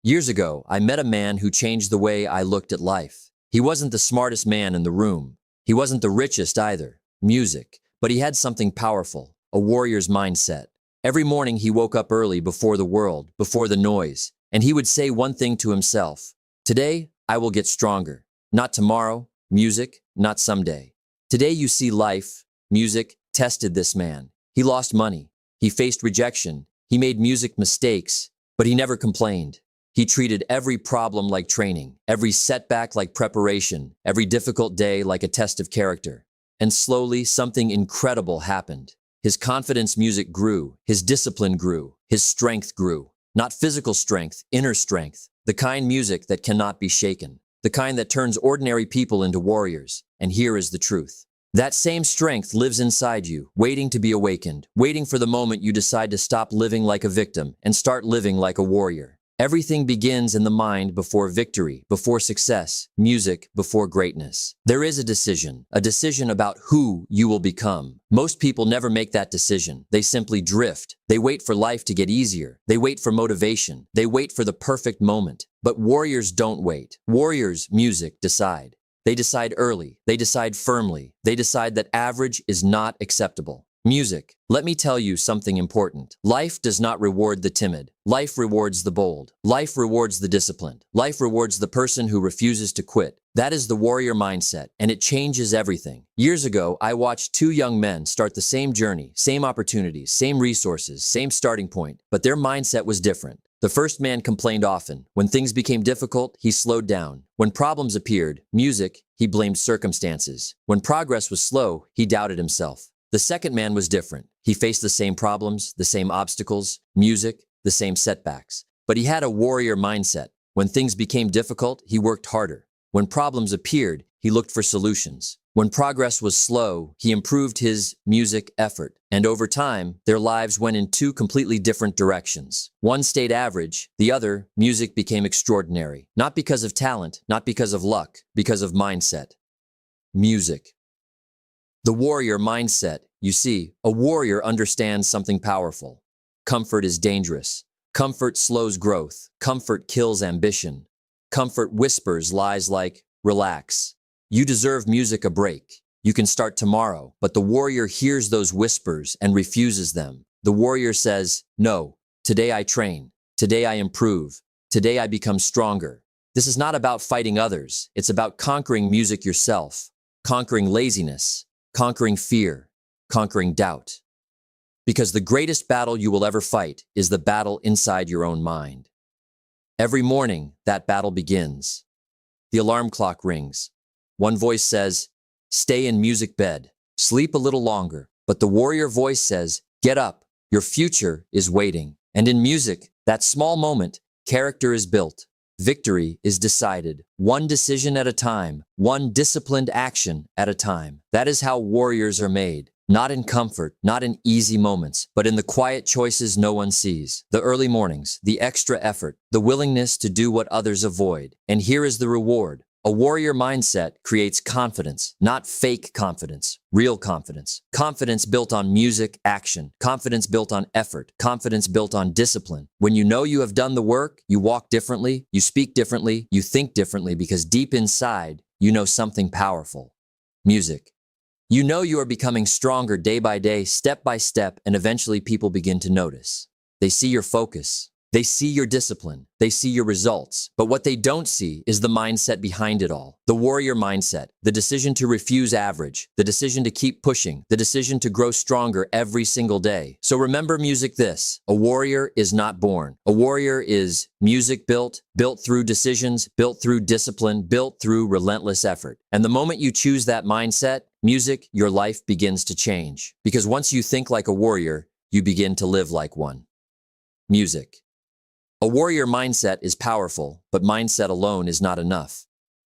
Years ago, I met a man who changed the way I looked at life. He wasn't the smartest man in the room. He wasn't the richest either. Music. But he had something powerful, a warrior's mindset. Every morning he woke up early before the world, before the noise, and he would say one thing to himself. Today, I will get stronger. Not tomorrow. Music. Not someday. Today you see life. Music tested this man. He lost money. He faced rejection. He made music mistakes, but he never complained. He treated every problem like training, every setback like preparation, every difficult day like a test of character. And slowly, something incredible happened. His confidence music grew, his discipline grew, his strength grew. Not physical strength, inner strength. The kind music that cannot be shaken. The kind that turns ordinary people into warriors. And here is the truth. That same strength lives inside you, waiting to be awakened, waiting for the moment you decide to stop living like a victim and start living like a warrior. Everything begins in the mind before victory, before success, music before greatness. There is a decision about who you will become. Most people never make that decision. They simply drift. They wait for life to get easier. They wait for motivation. They wait for the perfect moment. But warriors don't wait. Warriors, music, decide. They decide early. They decide firmly. They decide that average is not acceptable. Music. Let me tell you something important. Life does not reward the timid. Life rewards the bold. Life rewards the disciplined. Life rewards the person who refuses to quit. That is the warrior mindset, and it changes everything. Years ago, I watched two young men start the same journey, same opportunities, same resources, same starting point, but their mindset was different. The first man complained often. When things became difficult, he slowed down. When problems appeared, music, he blamed circumstances. When progress was slow, he doubted himself. The second man was different. He faced the same problems, the same obstacles, music, the same setbacks. But he had a warrior mindset. When things became difficult, he worked harder. When problems appeared, he looked for solutions. When progress was slow, he improved his music effort. And over time, their lives went in two completely different directions. One stayed average, the other, music became extraordinary. Not because of talent, not because of luck, because of mindset. Music. The warrior mindset. You see, a warrior understands something powerful. Comfort is dangerous. Comfort slows growth. Comfort kills ambition. Comfort whispers lies like, relax. You deserve music a break. You can start tomorrow, but the warrior hears those whispers and refuses them. The warrior says, no, today I train. Today I improve. Today I become stronger. This is not about fighting others. It's about conquering music yourself, conquering laziness, conquering fear, conquering doubt. Because the greatest battle you will ever fight is the battle inside your own mind. Every morning, that battle begins. The alarm clock rings. One voice says, stay in music bed, sleep a little longer. But the warrior voice says, get up, your future is waiting. And in music, that small moment, character is built. Victory is decided, one decision at a time, one disciplined action at a time. That is how warriors are made. Not in comfort, not in easy moments, but in the quiet choices no one sees. The early mornings, the extra effort, the willingness to do what others avoid. And here is the reward. A warrior mindset creates confidence, not fake confidence, real confidence. Confidence built on music, action. Confidence built on effort. Confidence built on discipline. When you know you have done the work, you walk differently, you speak differently, you think differently because deep inside, you know something powerful. Music. You know you are becoming stronger day by day, step by step, and eventually people begin to notice. They see your focus. They see your discipline. They see your results. But what they don't see is the mindset behind it all. The warrior mindset, the decision to refuse average, the decision to keep pushing, the decision to grow stronger every single day. So remember music this, a warrior is not born. A warrior is music built through decisions, built through discipline, built through relentless effort. And the moment you choose that mindset, music, your life begins to change. Because once you think like a warrior, you begin to live like one. Music. A warrior mindset is powerful, but mindset alone is not enough.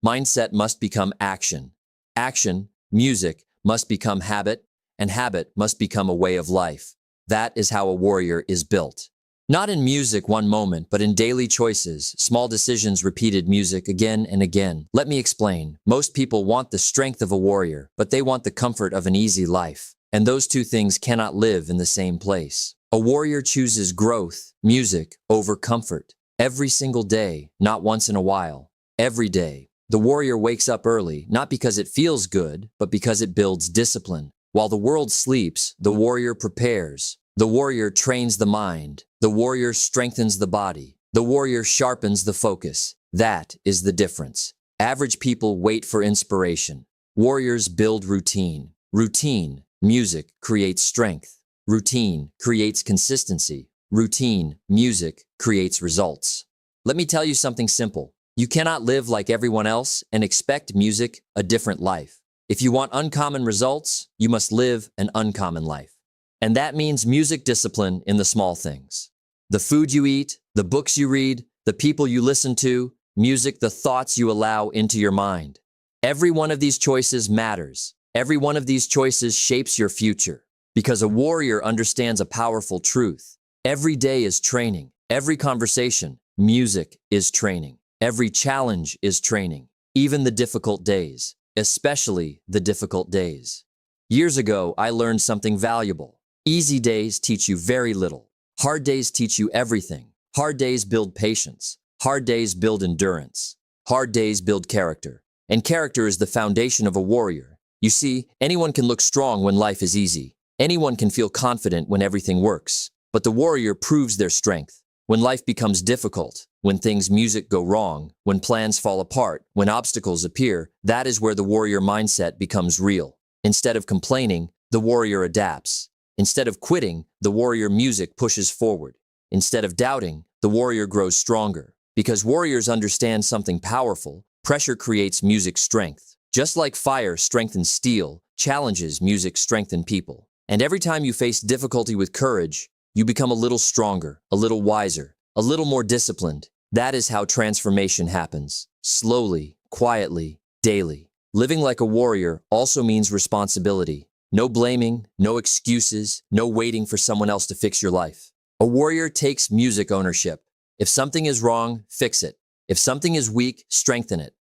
Mindset must become action. Action, music, must become habit, and habit must become a way of life. That is how a warrior is built. Not in music one moment, but in daily choices, small decisions repeated music again and again. Let me explain. Most people want the strength of a warrior, but they want the comfort of an easy life. And those two things cannot live in the same place. A warrior chooses growth, music, over comfort. Every single day, not once in a while. Every day. The warrior wakes up early, not because it feels good, but because it builds discipline. While the world sleeps, the warrior prepares. The warrior trains the mind. The warrior strengthens the body. The warrior sharpens the focus. That is the difference. Average people wait for inspiration. Warriors build routine. Routine, music, creates strength. Routine creates consistency. Routine, music, creates results. Let me tell you something simple. You cannot live like everyone else and expect music a different life. If you want uncommon results, you must live an uncommon life. And that means music discipline in the small things. The food you eat, the books you read, the people you listen to, music, the thoughts you allow into your mind. Every one of these choices matters. Every one of these choices shapes your future. Because a warrior understands a powerful truth. Every day is training. Every conversation, music is training. Every challenge is training. Even the difficult days, especially the difficult days. Years ago, I learned something valuable. Easy days teach you very little. Hard days teach you everything. Hard days build patience. Hard days build endurance. Hard days build character. And character is the foundation of a warrior. You see, anyone can look strong when life is easy. Anyone can feel confident when everything works. But the warrior proves their strength. When life becomes difficult, when things music go wrong, when plans fall apart, when obstacles appear, that is where the warrior mindset becomes real. Instead of complaining, the warrior adapts. Instead of quitting, the warrior music pushes forward. Instead of doubting, the warrior grows stronger. Because warriors understand something powerful, pressure creates music strength. Just like fire strengthens steel, challenges music strengthen people. And every time you face difficulty with courage, you become a little stronger, a little wiser, a little more disciplined. That is how transformation happens. Slowly, quietly, daily. Living like a warrior also means responsibility. No blaming, no excuses, no waiting for someone else to fix your life. A warrior takes music ownership. If something is wrong, fix it. If something is weak, strengthen it.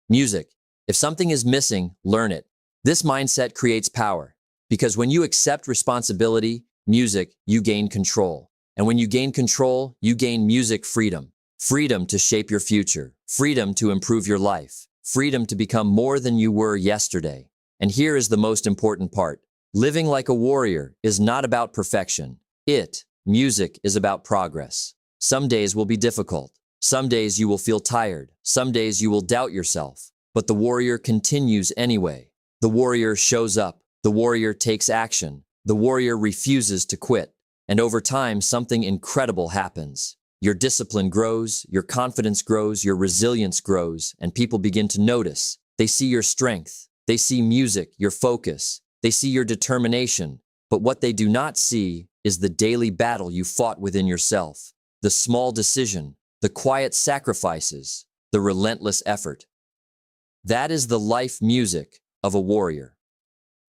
Music. If something is missing, learn it. This mindset creates power. Because when you accept responsibility, music, you gain control. And when you gain control, you gain music freedom. Freedom to shape your future. Freedom to improve your life. Freedom to become more than you were yesterday. And here is the most important part. Living like a warrior is not about perfection. Music, is about progress. Some days will be difficult. Some days you will feel tired. Some days you will doubt yourself. But the warrior continues anyway. The warrior shows up. The warrior takes action. The warrior refuses to quit. And over time, something incredible happens. Your discipline grows, your confidence grows, your resilience grows, and people begin to notice. They see your strength. They see music, your focus. They see your determination. But what they do not see is the daily battle you fought within yourself. The small decision, the quiet sacrifices, the relentless effort. That is the life music of a warrior.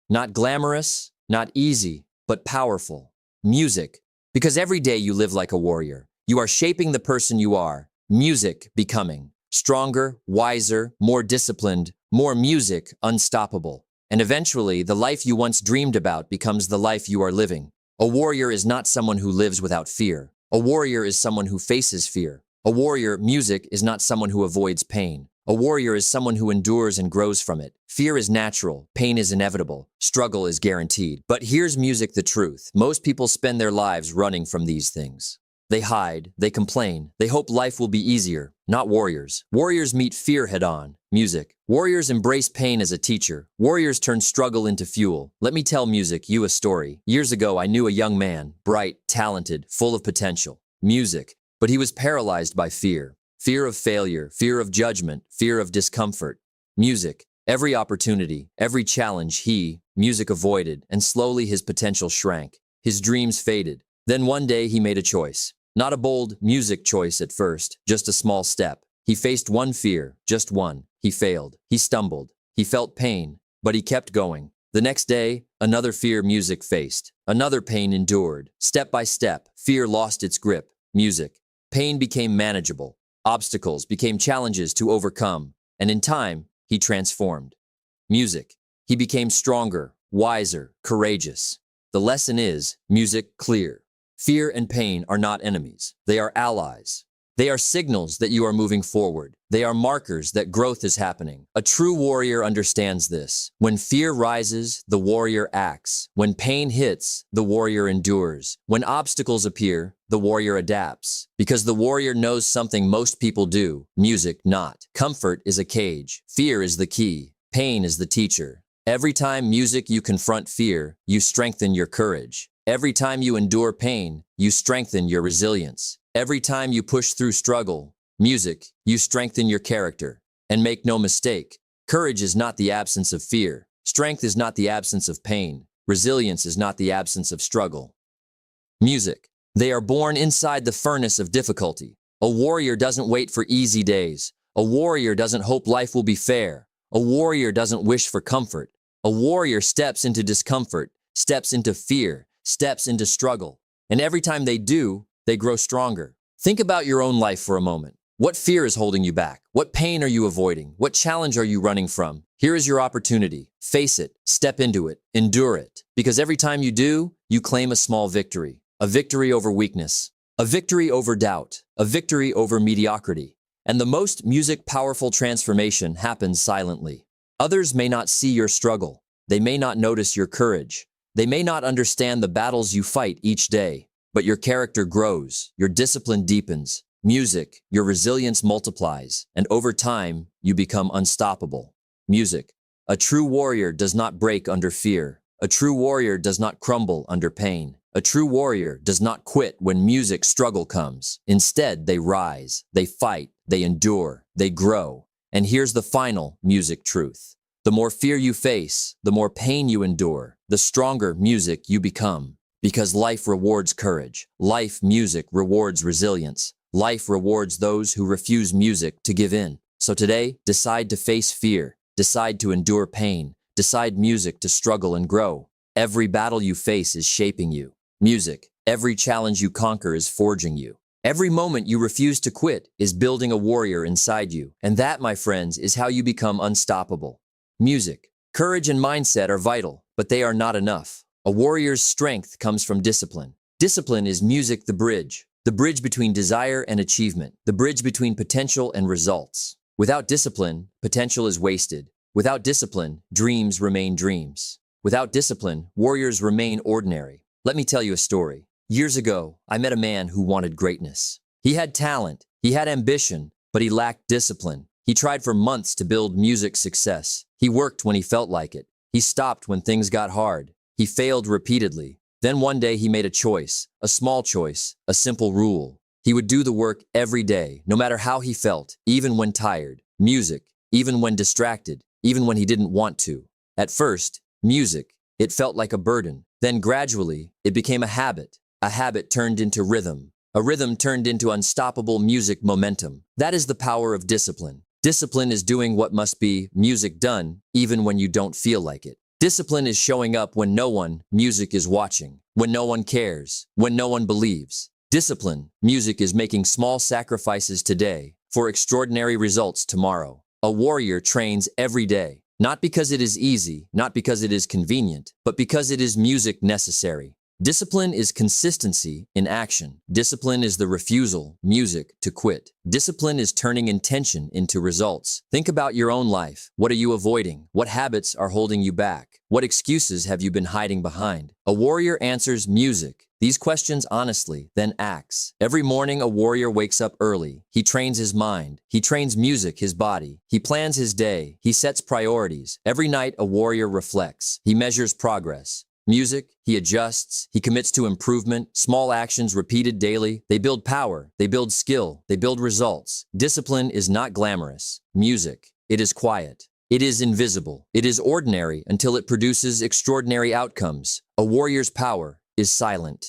Not glamorous, not easy, but powerful. Music. Because every day you live like a warrior. You are shaping the person you are. Music becoming. Stronger, wiser, more disciplined, more music, unstoppable. And eventually, the life you once dreamed about becomes the life you are living. A warrior is not someone who lives without fear. A warrior is someone who faces fear. A warrior, music, is not someone who avoids pain. A warrior is someone who endures and grows from it. Fear is natural. Pain is inevitable. Struggle is guaranteed. But here's music the truth. Most people spend their lives running from these things. They hide. They complain. They hope life will be easier. Not warriors. Warriors meet fear head-on. Music. Warriors embrace pain as a teacher. Warriors turn struggle into fuel. Let me tell music you a story. Years ago, I knew a young man, bright, talented, full of potential. Music. But he was paralyzed by fear. Fear of failure, fear of judgment, fear of discomfort. Music. Every opportunity, every challenge music avoided, and slowly his potential shrank. His dreams faded. Then one day he made a choice. Not a bold music choice at first, just a small step. He faced one fear, just one. He failed. He stumbled. He felt pain, but he kept going. The next day, another fear music faced. Another pain endured. Step by step, fear lost its grip. Music. Pain became manageable. Obstacles became challenges to overcome. And in time, he transformed. Music. He became stronger, wiser, courageous. The lesson is, music clear. Fear and pain are not enemies. They are allies. They are signals that you are moving forward. They are markers that growth is happening. A true warrior understands this. When fear rises, the warrior acts. When pain hits, the warrior endures. When obstacles appear, the warrior adapts. Because the warrior knows something most people do, music not. Comfort is a cage. Fear is the key. Pain is the teacher. Every time music you confront fear, you strengthen your courage. Every time you endure pain, you strengthen your resilience. Every time you push through struggle, music, you strengthen your character. And make no mistake, courage is not the absence of fear. Strength is not the absence of pain. Resilience is not the absence of struggle. Music. They are born inside the furnace of difficulty. A warrior doesn't wait for easy days. A warrior doesn't hope life will be fair. A warrior doesn't wish for comfort. A warrior steps into discomfort, steps into fear, steps into struggle. And every time they do, they grow stronger. Think about your own life for a moment. What fear is holding you back? What pain are you avoiding? What challenge are you running from? Here is your opportunity. Face it, step into it, endure it. Because every time you do, you claim a small victory. A victory over weakness. A victory over doubt. A victory over mediocrity. And the most music-powerful transformation happens silently. Others may not see your struggle. They may not notice your courage. They may not understand the battles you fight each day. But your character grows, your discipline deepens, music, your resilience multiplies, and over time, you become unstoppable. Music. A true warrior does not break under fear. A true warrior does not crumble under pain. A true warrior does not quit when music struggle comes. Instead, they rise, they fight, they endure, they grow. And here's the final music truth. The more fear you face, the more pain you endure, the stronger music you become. Because life rewards courage. Life music rewards resilience. Life rewards those who refuse music to give in. So today, decide to face fear. Decide to endure pain. Decide music to struggle and grow. Every battle you face is shaping you. Music. Every challenge you conquer is forging you. Every moment you refuse to quit is building a warrior inside you. And that, my friends, is how you become unstoppable. Music. Courage and mindset are vital, but they are not enough. A warrior's strength comes from discipline. Discipline is music, the bridge between desire and achievement, the bridge between potential and results. Without discipline, potential is wasted. Without discipline, dreams remain dreams. Without discipline, warriors remain ordinary. Let me tell you a story. Years ago, I met a man who wanted greatness. He had talent, he had ambition, but he lacked discipline. He tried for months to build music success. He worked when he felt like it. He stopped when things got hard. He failed repeatedly. Then one day he made a choice, a small choice, a simple rule. He would do the work every day, no matter how he felt, even when tired. Music, even when distracted, even when he didn't want to. At first, music, it felt like a burden. Then gradually, it became a habit. A habit turned into rhythm. A rhythm turned into unstoppable music momentum. That is the power of discipline. Discipline is doing what must be music done, even when you don't feel like it. Discipline is showing up when no one, music is watching, when no one cares, when no one believes. Discipline, music is making small sacrifices today for extraordinary results tomorrow. A warrior trains every day, not because it is easy, not because it is convenient, but because it is music necessary. Discipline is consistency in action. Discipline is the refusal, music, to quit. Discipline is turning intention into results. Think about your own life. What are you avoiding? What habits are holding you back? What excuses have you been hiding behind? A warrior answers music. These questions honestly, then acts. Every morning, a warrior wakes up early. He trains his mind. He trains music, his body. He plans his day. He sets priorities. Every night, a warrior reflects. He measures progress. Music, he adjusts, he commits to improvement, small actions repeated daily. They build power, they build skill, they build results. Discipline is not glamorous. Music, it is quiet. It is invisible. It is ordinary until it produces extraordinary outcomes. A warrior's power is silent.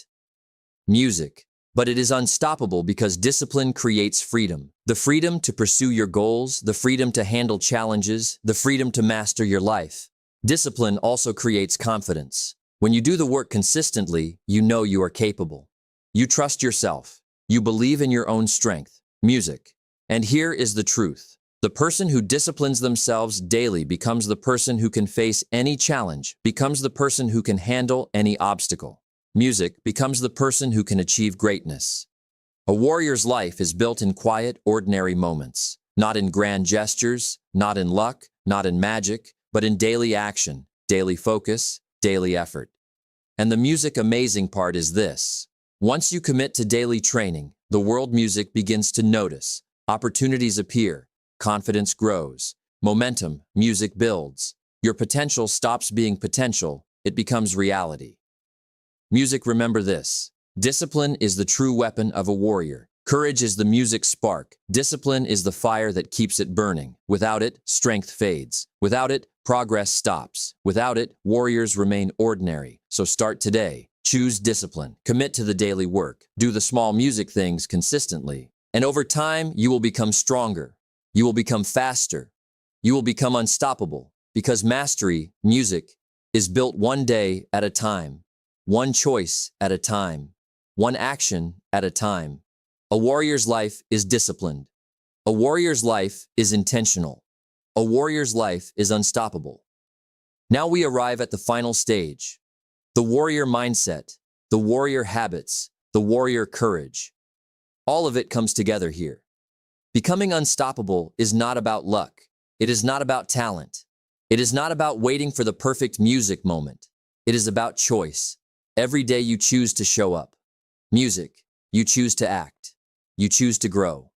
Music, but it is unstoppable because discipline creates freedom. The freedom to pursue your goals, the freedom to handle challenges, the freedom to master your life. Discipline also creates confidence. When you do the work consistently, you know you are capable. You trust yourself. You believe in your own strength. Music. And here is the truth. The person who disciplines themselves daily becomes the person who can face any challenge, becomes the person who can handle any obstacle. Music becomes the person who can achieve greatness. A warrior's life is built in quiet, ordinary moments, not in grand gestures, not in luck, not in magic, but in daily action, daily focus, daily effort. And the music amazing part is this. Once you commit to daily training, the world music begins to notice. Opportunities appear, confidence grows, momentum, music builds. Your potential stops being potential, it becomes reality. Music, remember this. Discipline is the true weapon of a warrior. Courage is the music's spark. Discipline is the fire that keeps it burning. Without it, strength fades. Without it, progress stops. Without it, warriors remain ordinary. So start today. Choose discipline. Commit to the daily work. Do the small music things consistently. And over time, you will become stronger. You will become faster. You will become unstoppable. Because mastery, music, is built one day at a time. One choice at a time. One action at a time. A warrior's life is disciplined. A warrior's life is intentional. A warrior's life is unstoppable. Now we arrive at the final stage. The warrior mindset, the warrior habits, the warrior courage. All of it comes together here. Becoming unstoppable is not about luck. It is not about talent. It is not about waiting for the perfect music moment. It is about choice. Every day you choose to show up. Music, you choose to act. You choose to grow.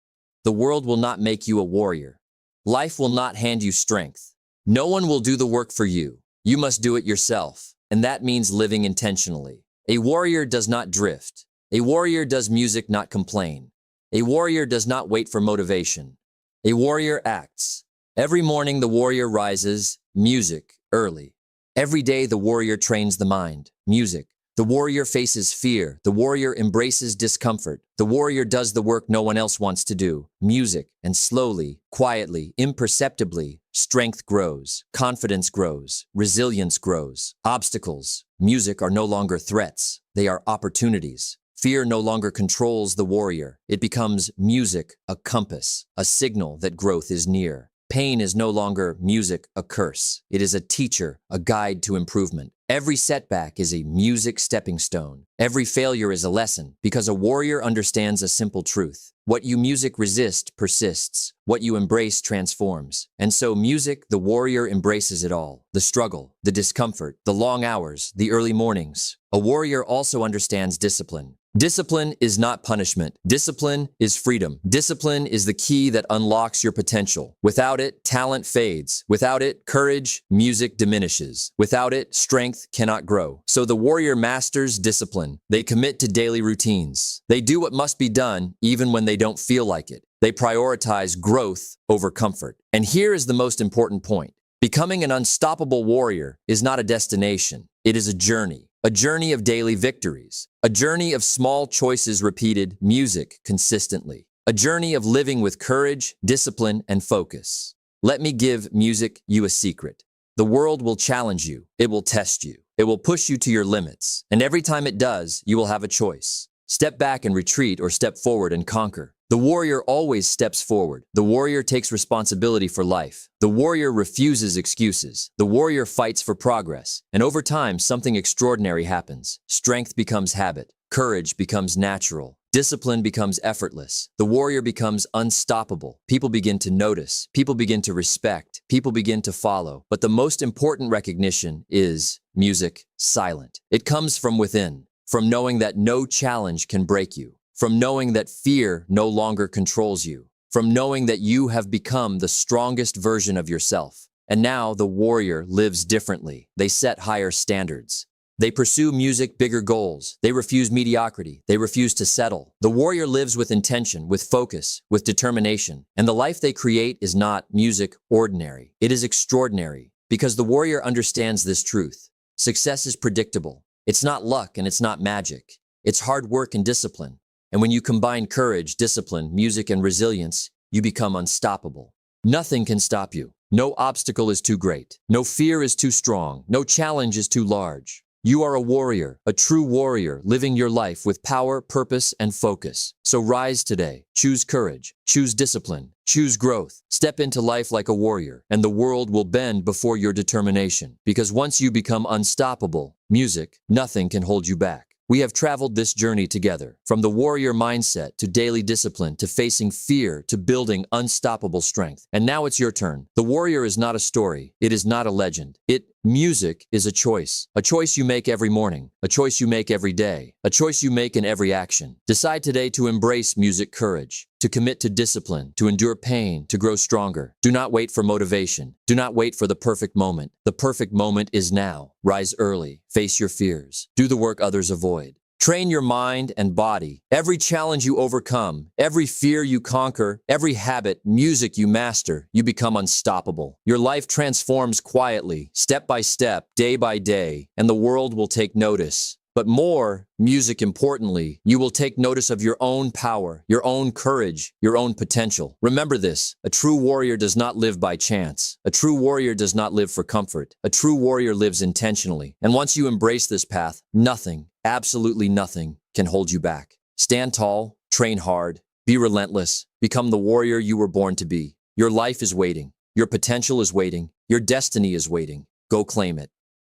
The world will not make you a warrior. Life will not hand you strength. No one will do the work for you. You must do it yourself. And that means living intentionally. A warrior does not drift. A warrior does music, not complain. A warrior does not wait for motivation. A warrior acts. Every morning the warrior rises, music, early. Every day the warrior trains the mind, music. The warrior faces fear. The warrior embraces discomfort. The warrior does the work no one else wants to do, music. And slowly, quietly, imperceptibly, strength grows, confidence grows, resilience grows. Obstacles, music, are no longer threats. They are opportunities. Fear no longer controls the warrior. It becomes music, a compass, a signal that growth is near. Pain is no longer music, a curse. It is a teacher, a guide to improvement. Every setback is a music stepping stone. Every failure is a lesson, because a warrior understands a simple truth. What you music resist persists. What you embrace transforms. And so music, the warrior embraces it all. The struggle, the discomfort, the long hours, the early mornings. A warrior also understands discipline. Discipline is not punishment. Discipline is freedom. Discipline is the key that unlocks your potential. Without it, talent fades. Without it, courage, music diminishes. Without it, strength cannot grow. So the warrior masters discipline. They commit to daily routines. They do what must be done even when they don't feel like it. They prioritize growth over comfort. And here is the most important point. Becoming an unstoppable warrior is not a destination. It is a journey. A journey of daily victories. A journey of small choices repeated, music consistently. A journey of living with courage, discipline, and focus. Let me give music you a secret. The world will challenge you. It will test you. It will push you to your limits. And every time it does, you will have a choice. Step back and retreat, or step forward and conquer. The warrior always steps forward. The warrior takes responsibility for life. The warrior refuses excuses. The warrior fights for progress. And over time, something extraordinary happens. Strength becomes habit. Courage becomes natural. Discipline becomes effortless. The warrior becomes unstoppable. People begin to notice. People begin to respect. People begin to follow. But the most important recognition is music silent. It comes from within, from knowing that no challenge can break you. From knowing that fear no longer controls you. From knowing that you have become the strongest version of yourself. And now the warrior lives differently. They set higher standards. They pursue music, bigger goals. They refuse mediocrity. They refuse to settle. The warrior lives with intention, with focus, with determination. And the life they create is not music ordinary. It is extraordinary, because the warrior understands this truth. Success is predictable. It's not luck and it's not magic. It's hard work and discipline. And when you combine courage, discipline, music, and resilience, you become unstoppable. Nothing can stop you. No obstacle is too great. No fear is too strong. No challenge is too large. You are a warrior, a true warrior, living your life with power, purpose, and focus. So rise today. Choose courage. Choose discipline. Choose growth. Step into life like a warrior, and the world will bend before your determination. Because once you become unstoppable, music, nothing can hold you back. We have traveled this journey together, from the warrior mindset to daily discipline to facing fear to building unstoppable strength. And now it's your turn. The warrior is not a story. It is not a legend. Music is a choice you make every morning, a choice you make every day, a choice you make in every action. Decide today to embrace music courage, to commit to discipline, to endure pain, to grow stronger. Do not wait for motivation. Do not wait for the perfect moment. The perfect moment is now. Rise early. Face your fears. Do the work others avoid. Train your mind and body. Every challenge you overcome, every fear you conquer, every habit, music you master, you become unstoppable. Your life transforms quietly, step by step, day by day, and the world will take notice. But more, music importantly, you will take notice of your own power, your own courage, your own potential. Remember this, a true warrior does not live by chance. A true warrior does not live for comfort. A true warrior lives intentionally. And once you embrace this path, nothing, absolutely nothing, can hold you back. Stand tall, train hard, be relentless, become the warrior you were born to be. Your life is waiting. Your potential is waiting. Your destiny is waiting. Go claim it.